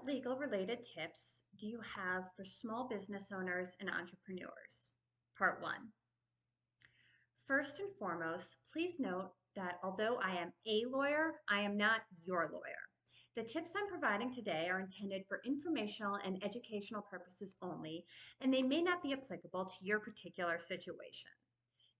legal-related tips do you have for small business owners and entrepreneurs? Part 1. First and foremost, please note that although I am a lawyer, I am not your lawyer. The tips I'm providing today are intended for informational and educational purposes only, and they may not be applicable to your particular situation.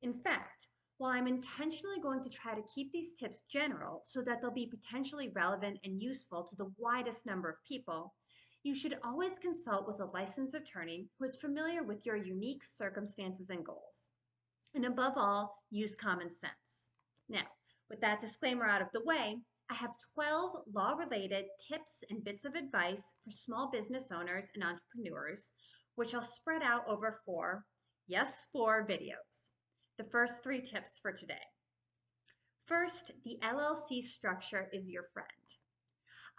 In fact, while I'm intentionally going to try to keep these tips general so that they'll be potentially relevant and useful to the widest number of people, you should always consult with a licensed attorney who is familiar with your unique circumstances and goals. And above all, use common sense. Now, with that disclaimer out of the way, I have 12 law-related tips and bits of advice for small business owners and entrepreneurs, which I'll spread out over four videos. The first 3 tips for today. First, the LLC structure is your friend.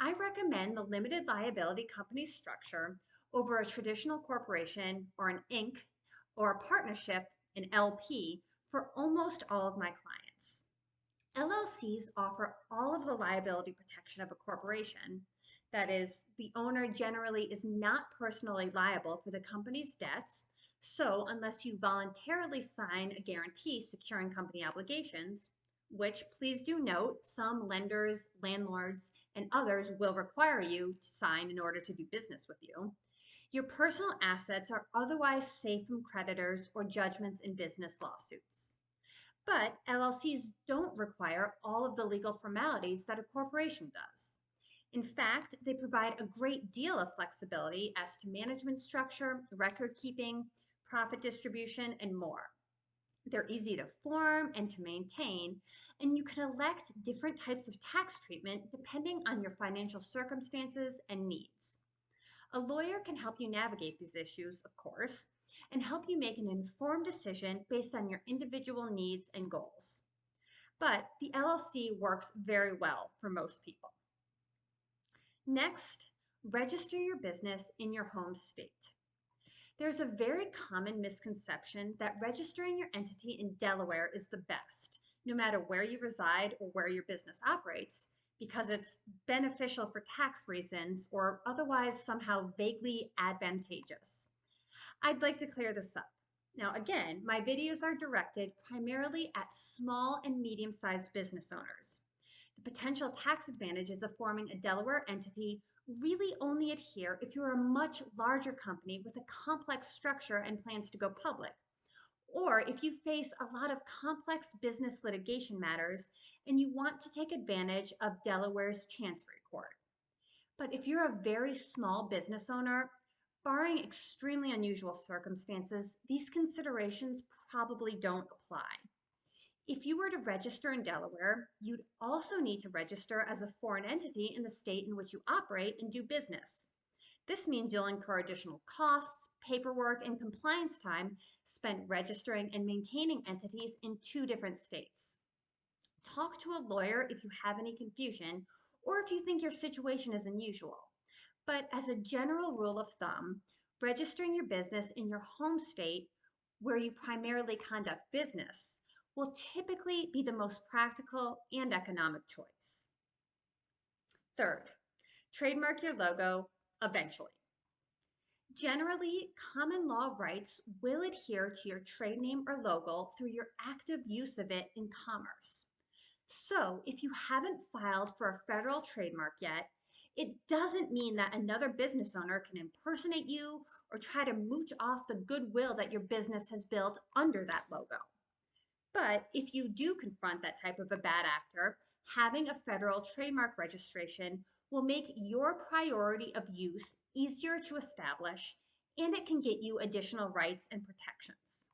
I recommend the limited liability company structure over a traditional corporation or an Inc. or a partnership, an LP, for almost all of my clients. LLCs offer all of the liability protection of a corporation. That is, the owner generally is not personally liable for the company's debts. So unless you voluntarily sign a guarantee securing company obligations, which please do note, some lenders, landlords, and others will require you to sign in order to do business with you, your personal assets are otherwise safe from creditors or judgments in business lawsuits. But LLCs don't require all of the legal formalities that a corporation does. In fact, they provide a great deal of flexibility as to management structure, record keeping, profit distribution, and more. They're easy to form and to maintain, and you can elect different types of tax treatment depending on your financial circumstances and needs. A lawyer can help you navigate these issues, of course, and help you make an informed decision based on your individual needs and goals. But the LLC works very well for most people. Next, register your business in your home state. There's a very common misconception that registering your entity in Delaware is the best, no matter where you reside or where your business operates, because it's beneficial for tax reasons or otherwise somehow vaguely advantageous. I'd like to clear this up. Now, again, my videos are directed primarily at small and medium-sized business owners. The potential tax advantages of forming a Delaware entity really only adhere if you're a much larger company with a complex structure and plans to go public, or if you face a lot of complex business litigation matters and you want to take advantage of Delaware's Chancery Court. But if you're a very small business owner, barring extremely unusual circumstances, these considerations probably don't apply. If you were to register in Delaware, you'd also need to register as a foreign entity in the state in which you operate and do business. This means you'll incur additional costs, paperwork, and compliance time spent registering and maintaining entities in 2 different states. Talk to a lawyer if you have any confusion or if you think your situation is unusual. But as a general rule of thumb, registering your business in your home state, where you primarily conduct business, will typically be the most practical and economic choice. Third, trademark your logo eventually. Generally, common law rights will adhere to your trade name or logo through your active use of it in commerce. So if you haven't filed for a federal trademark yet, it doesn't mean that another business owner can impersonate you or try to mooch off the goodwill that your business has built under that logo. But if you do confront that type of a bad actor, having a federal trademark registration will make your priority of use easier to establish, and it can get you additional rights and protections.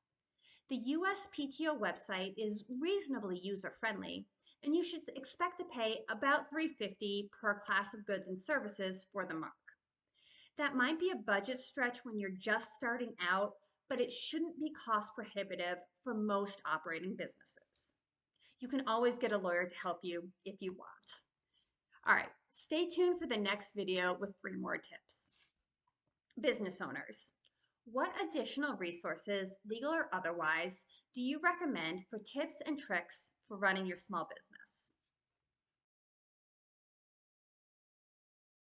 The USPTO website is reasonably user-friendly, and you should expect to pay about $350 per class of goods and services for the mark. That might be a budget stretch when you're just starting out, but it shouldn't be cost prohibitive for most operating businesses. You can always get a lawyer to help you if you want. All right, stay tuned for the next video with 3 more tips. Business owners, what additional resources, legal or otherwise, do you recommend for tips and tricks for running your small business?